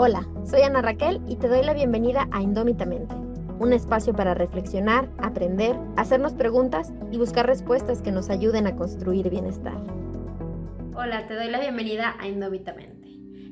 Hola, soy Ana Raquel y te doy la bienvenida a Indómitamente, un espacio para reflexionar, aprender, hacernos preguntas y buscar respuestas que nos ayuden a construir bienestar. Hola, te doy la bienvenida a Indómitamente.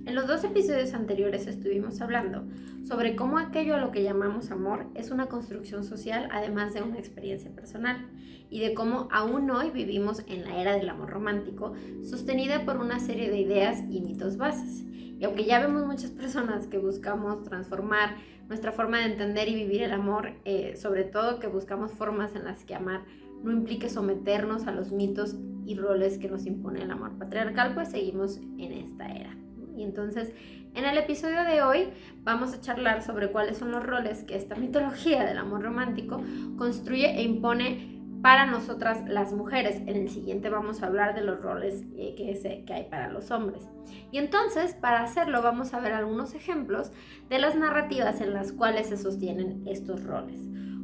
En los 2 episodios anteriores estuvimos hablando sobre cómo aquello a lo que llamamos amor es una construcción social además de una experiencia personal y de cómo aún hoy vivimos en la era del amor romántico sostenida por una serie de ideas y mitos bases. Y aunque ya vemos muchas personas que buscamos transformar nuestra forma de entender y vivir el amor, sobre todo que buscamos formas en las que amar no implique someternos a los mitos y roles que nos impone el amor patriarcal, pues seguimos en esta era. Y entonces, en el episodio de hoy vamos a charlar sobre cuáles son los roles que esta mitología del amor romántico construye e impone para nosotras las mujeres. En el siguiente vamos a hablar de los roles que hay para los hombres. Y entonces, para hacerlo, vamos a ver algunos ejemplos de las narrativas en las cuales se sostienen estos roles,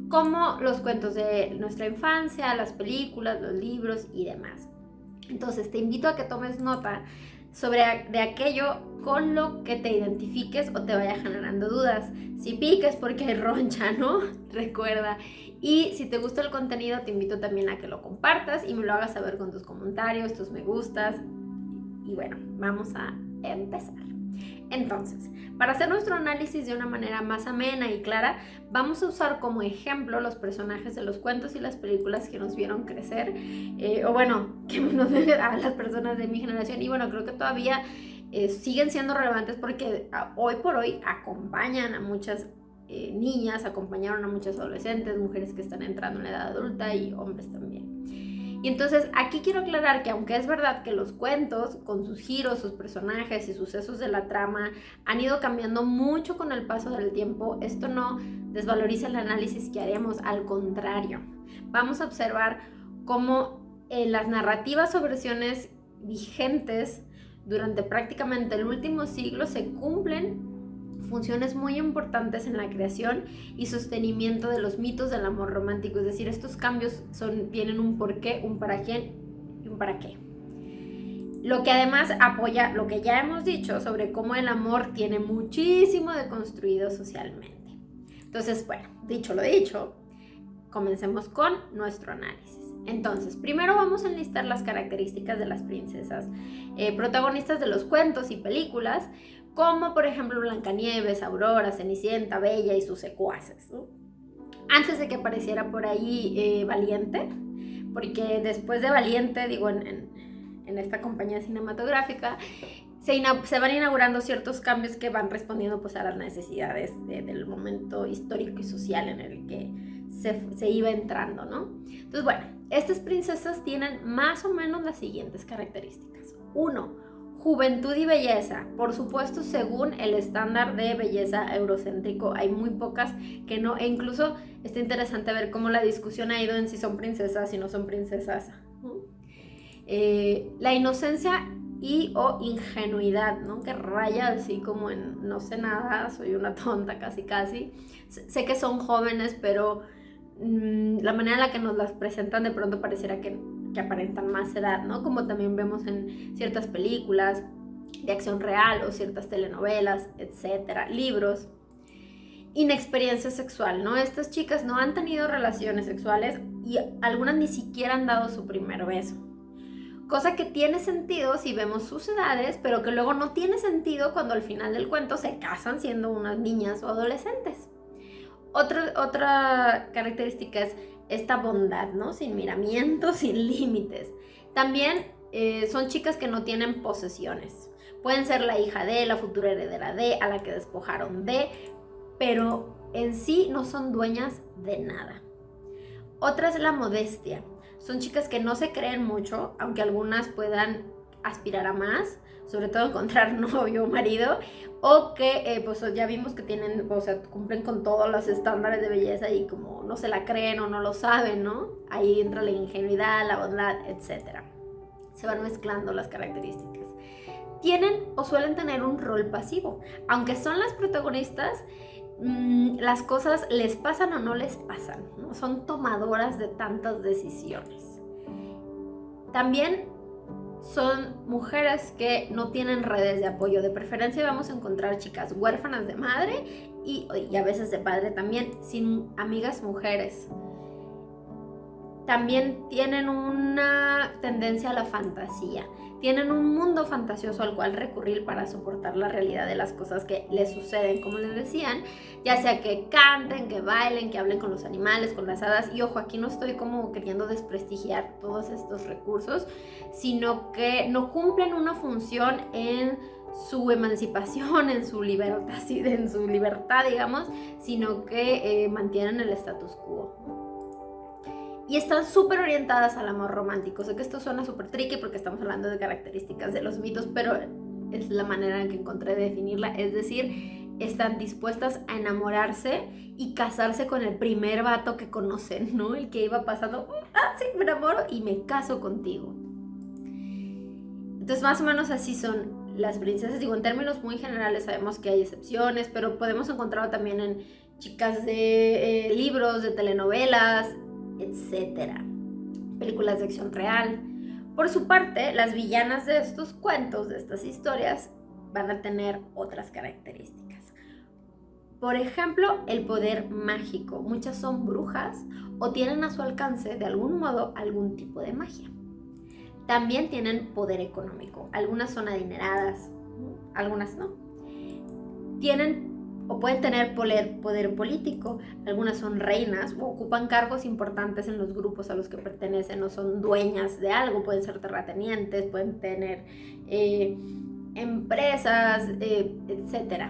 como los cuentos de nuestra infancia, las películas, los libros y demás. Entonces te invito a que tomes nota de aquello con lo que te identifiques o te vaya generando dudas. Si piques porque hay roncha, ¿no? Recuerda. Y si te gusta el contenido, te invito también a que lo compartas y me lo hagas saber con tus comentarios, tus me gustas. Y bueno, vamos a empezar. Entonces, para hacer nuestro análisis de una manera más amena y clara, vamos a usar como ejemplo los personajes de los cuentos y las películas que nos vieron crecer, que nos ven a las personas de mi generación, y bueno, creo que todavía siguen siendo relevantes porque hoy por hoy acompañan a muchas niñas, acompañaron a muchas adolescentes, mujeres que están entrando en la edad adulta y hombres también. Y entonces aquí quiero aclarar que aunque es verdad que los cuentos, con sus giros, sus personajes y sucesos de la trama, han ido cambiando mucho con el paso del tiempo, esto no desvaloriza el análisis que haremos, al contrario. Vamos a observar cómo las narrativas o versiones vigentes durante prácticamente el último siglo se cumplen funciones muy importantes en la creación y sostenimiento de los mitos del amor romántico. Es decir, estos cambios tienen un porqué, un para quién y un para qué. Lo que además apoya lo que ya hemos dicho sobre cómo el amor tiene muchísimo de construido socialmente. Entonces, bueno, dicho lo dicho, comencemos con nuestro análisis. Entonces, primero vamos a enlistar las características de las princesas protagonistas de los cuentos y películas, como por ejemplo Blancanieves, Aurora, Cenicienta, Bella y sus secuaces, ¿no? Antes de que apareciera por ahí Valiente, porque después de Valiente, digo, en esta compañía cinematográfica, se van inaugurando ciertos cambios que van respondiendo pues a las necesidades del momento histórico y social en el que se iba entrando, ¿no? Entonces, bueno, estas princesas tienen más o menos las siguientes características. 1. Juventud y belleza, por supuesto según el estándar de belleza eurocéntrico. Hay muy pocas que no, e incluso está interesante ver cómo la discusión ha ido en si son princesas, si no son princesas. La inocencia y o ingenuidad, ¿no? Que raya así como en no sé nada, soy una tonta casi. Sé que son jóvenes, pero la manera en la que nos las presentan de pronto pareciera que aparentan más edad, ¿no? Como también vemos en ciertas películas de acción real o ciertas telenovelas, etcétera, libros. Inexperiencia sexual, ¿no? Estas chicas no han tenido relaciones sexuales y algunas ni siquiera han dado su primer beso. Cosa que tiene sentido si vemos sus edades, pero que luego no tiene sentido cuando al final del cuento se casan siendo unas niñas o adolescentes. Otra característica es esta bondad, ¿no? Sin miramientos, sin límites. También son chicas que no tienen posesiones. Pueden ser la hija de, la futura heredera de, a la que despojaron de, pero en sí no son dueñas de nada. Otra es la modestia. Son chicas que no se creen mucho, aunque algunas puedan aspirar a más, sobre todo encontrar novio o marido, o que pues ya vimos que tienen, o sea, cumplen con todos los estándares de belleza y como no se la creen o no lo saben, ¿no? Ahí entra la ingenuidad, la bondad, etc. Se van mezclando las características. Tienen o suelen tener un rol pasivo. Aunque son las protagonistas, las cosas les pasan o no les pasan, ¿no? Son tomadoras de tantas decisiones. También son mujeres que no tienen redes de apoyo. De preferencia vamos a encontrar chicas huérfanas de madre y a veces de padre también, sin amigas mujeres. También tienen una tendencia a la fantasía. Tienen un mundo fantasioso al cual recurrir para soportar la realidad de las cosas que les suceden, como les decían, ya sea que canten, que bailen, que hablen con los animales, con las hadas. Y ojo, aquí no estoy como queriendo desprestigiar todos estos recursos, sino que no cumplen una función en su emancipación, en su libertad, digamos, sino que mantienen el status quo. Y están súper orientadas al amor romántico. Sé que esto suena súper tricky porque estamos hablando de características de los mitos, pero es la manera en que encontré de definirla. Es decir, están dispuestas a enamorarse y casarse con el primer vato que conocen, ¿no? El que iba pasando, sí, me enamoro y me caso contigo. Entonces, más o menos así son las princesas. Digo, en términos muy generales sabemos que hay excepciones, pero podemos encontrarlo también en chicas de libros, de telenovelas, etcétera, películas de acción real. Por su parte, las villanas de estos cuentos, de estas historias, van a tener otras características. Por ejemplo, el poder mágico. Muchas son brujas o tienen a su alcance de algún modo algún tipo de magia. También tienen poder económico. Algunas son adineradas, algunas no. Tienen o pueden tener poder político. Algunas son reinas o ocupan cargos importantes en los grupos a los que pertenecen o son dueñas de algo. Pueden ser terratenientes, pueden tener empresas, etc.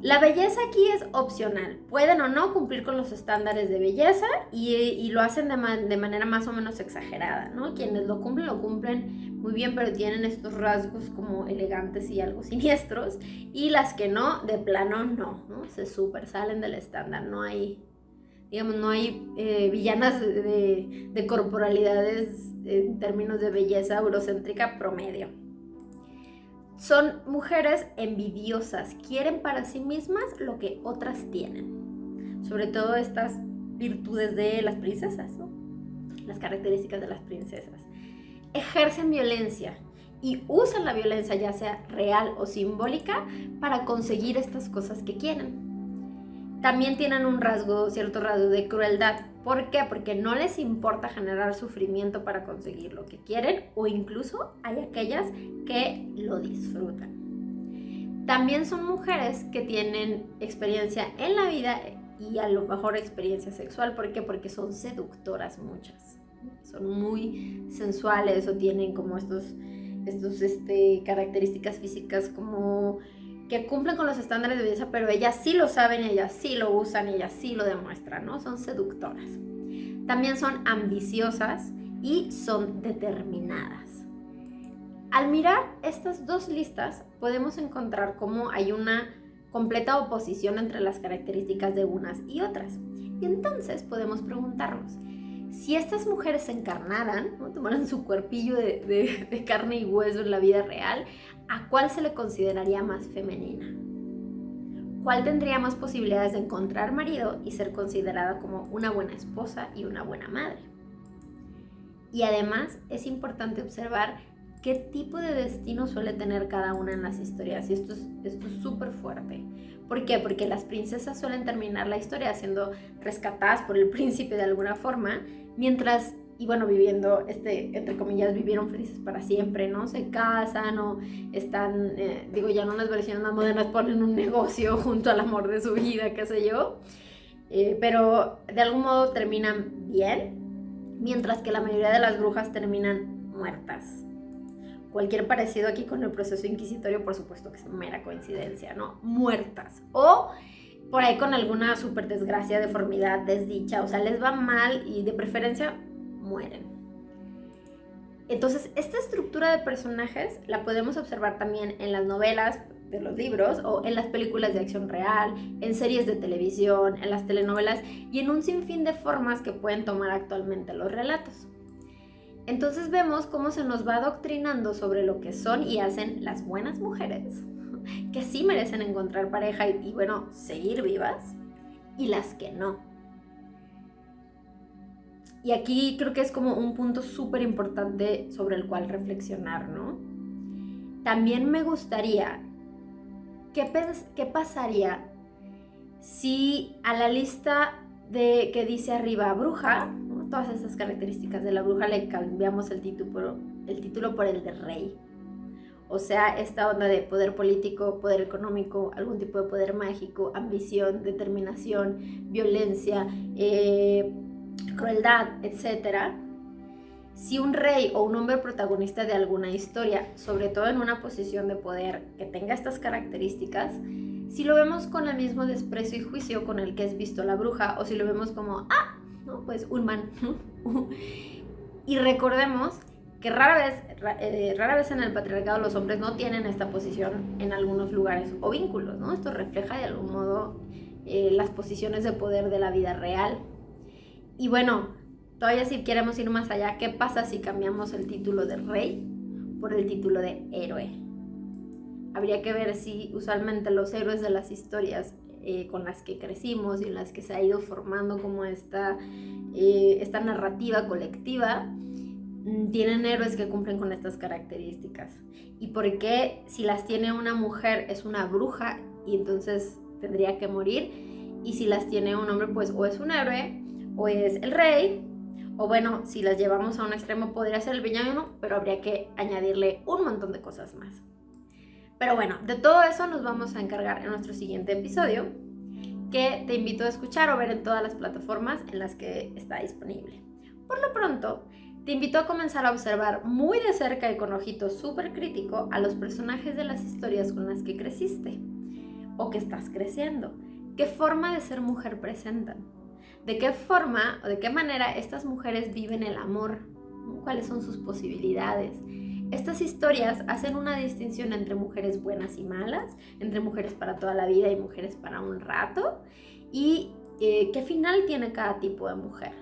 La belleza aquí es opcional. Pueden o no cumplir con los estándares de belleza y lo hacen de manera más o menos exagerada, ¿no? Quienes lo cumplen muy bien, pero tienen estos rasgos como elegantes y algo siniestros. Y las que no, de plano no, se súper salen del estándar. No hay villanas de corporalidades en términos de belleza eurocéntrica promedio. Son mujeres envidiosas, quieren para sí mismas lo que otras tienen. Sobre todo estas virtudes de las princesas, ¿no? Las características de las princesas. Ejercen violencia y usan la violencia, ya sea real o simbólica, para conseguir estas cosas que quieren. También tienen cierto rasgo de crueldad. ¿Por qué? Porque no les importa generar sufrimiento para conseguir lo que quieren, o incluso hay aquellas que lo disfrutan. También son mujeres que tienen experiencia en la vida y a lo mejor experiencia sexual. ¿Por qué? Porque son seductoras muchas. Son muy sensuales o tienen como estos características físicas como que cumplen con los estándares de belleza, pero ellas sí lo saben, ellas sí lo usan, ellas sí lo demuestran, ¿no? Son seductoras. También son ambiciosas y son determinadas. Al mirar estas dos listas, podemos encontrar cómo hay una completa oposición entre las características de unas y otras. Y entonces podemos preguntarnos, si estas mujeres se encarnaran, ¿no? Tomaran su cuerpillo de carne y hueso en la vida real, ¿a cuál se le consideraría más femenina? ¿Cuál tendría más posibilidades de encontrar marido y ser considerada como una buena esposa y una buena madre? Y además es importante observar qué tipo de destino suele tener cada una en las historias. Y esto es súper fuerte. ¿Por qué? Porque las princesas suelen terminar la historia siendo rescatadas por el príncipe de alguna forma, mientras, viviendo, entre comillas, vivieron felices para siempre, ¿no? Se casan o están, ya en unas versiones más modernas ponen un negocio junto al amor de su vida, qué sé yo. Pero de algún modo terminan bien, mientras que la mayoría de las brujas terminan muertas. Cualquier parecido aquí con el proceso inquisitorio, por supuesto que es mera coincidencia, ¿no? Muertas. O por ahí con alguna súper desgracia, deformidad, desdicha, o sea, les va mal y de preferencia mueren. Entonces, esta estructura de personajes la podemos observar también en las novelas de los libros o en las películas de acción real, en series de televisión, en las telenovelas y en un sinfín de formas que pueden tomar actualmente los relatos. Entonces vemos cómo se nos va adoctrinando sobre lo que son y hacen las buenas mujeres, que sí merecen encontrar pareja y seguir vivas, y las que no. Y aquí creo que es como un punto súper importante sobre el cual reflexionar, ¿no? También me gustaría, ¿qué pasaría si a la lista que dice arriba bruja, ¿no? Todas esas características de la bruja, le cambiamos el título por el de rey? O sea, esta onda de poder político, poder económico, algún tipo de poder mágico, ambición, determinación, violencia, crueldad, etc. Si un rey o un hombre protagonista de alguna historia, sobre todo en una posición de poder que tenga estas características, si lo vemos con el mismo desprecio y juicio con el que es visto la bruja, o si lo vemos como, no, pues un man. Y recordemos que rara vez en el patriarcado los hombres no tienen esta posición en algunos lugares o vínculos, ¿no? Esto refleja de algún modo las posiciones de poder de la vida real. Y bueno, todavía si queremos ir más allá, ¿qué pasa si cambiamos el título de rey por el título de héroe? Habría que ver si usualmente los héroes de las historias con las que crecimos y en las que se ha ido formando como esta narrativa colectiva, tienen héroes que cumplen con estas características. ¿Y por qué si las tiene una mujer es una bruja y entonces tendría que morir? Y si las tiene un hombre, pues o es un héroe o es el rey, o bueno, si las llevamos a un extremo podría ser el villano, pero habría que añadirle un montón de cosas más. Pero bueno, de todo eso nos vamos a encargar en nuestro siguiente episodio, que te invito a escuchar o ver en todas las plataformas en las que está disponible. Por lo pronto, te invito a comenzar a observar muy de cerca y con ojito súper crítico a los personajes de las historias con las que creciste o que estás creciendo. ¿Qué forma de ser mujer presentan? ¿De qué forma o de qué manera estas mujeres viven el amor? ¿Cuáles son sus posibilidades? Estas historias hacen una distinción entre mujeres buenas y malas, entre mujeres para toda la vida y mujeres para un rato. ¿Y qué final tiene cada tipo de mujer?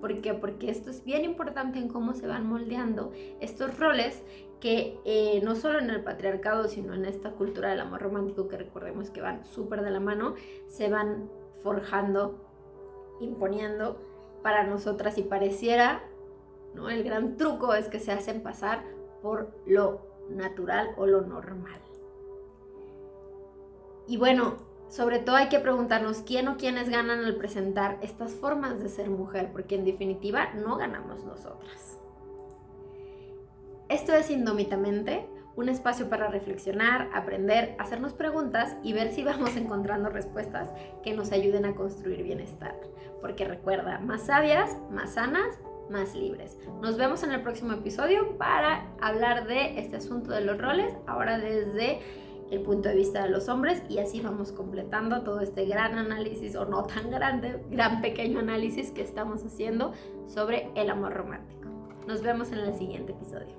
¿Por qué? Porque esto es bien importante en cómo se van moldeando estos roles que no solo en el patriarcado, sino en esta cultura del amor romántico, que recordemos que van súper de la mano, se van forjando, imponiendo para nosotras, y pareciera, ¿no? El gran truco es que se hacen pasar por lo natural o lo normal. Y bueno, sobre todo hay que preguntarnos quién o quiénes ganan al presentar estas formas de ser mujer, porque en definitiva no ganamos nosotras. Esto es Indómitamente, un espacio para reflexionar, aprender, hacernos preguntas y ver si vamos encontrando respuestas que nos ayuden a construir bienestar. Porque recuerda, más sabias, más sanas, más libres. Nos vemos en el próximo episodio para hablar de este asunto de los roles, ahora desde el punto de vista de los hombres, y así vamos completando todo este gran análisis, o no tan grande, gran pequeño análisis que estamos haciendo sobre el amor romántico. Nos vemos en el siguiente episodio.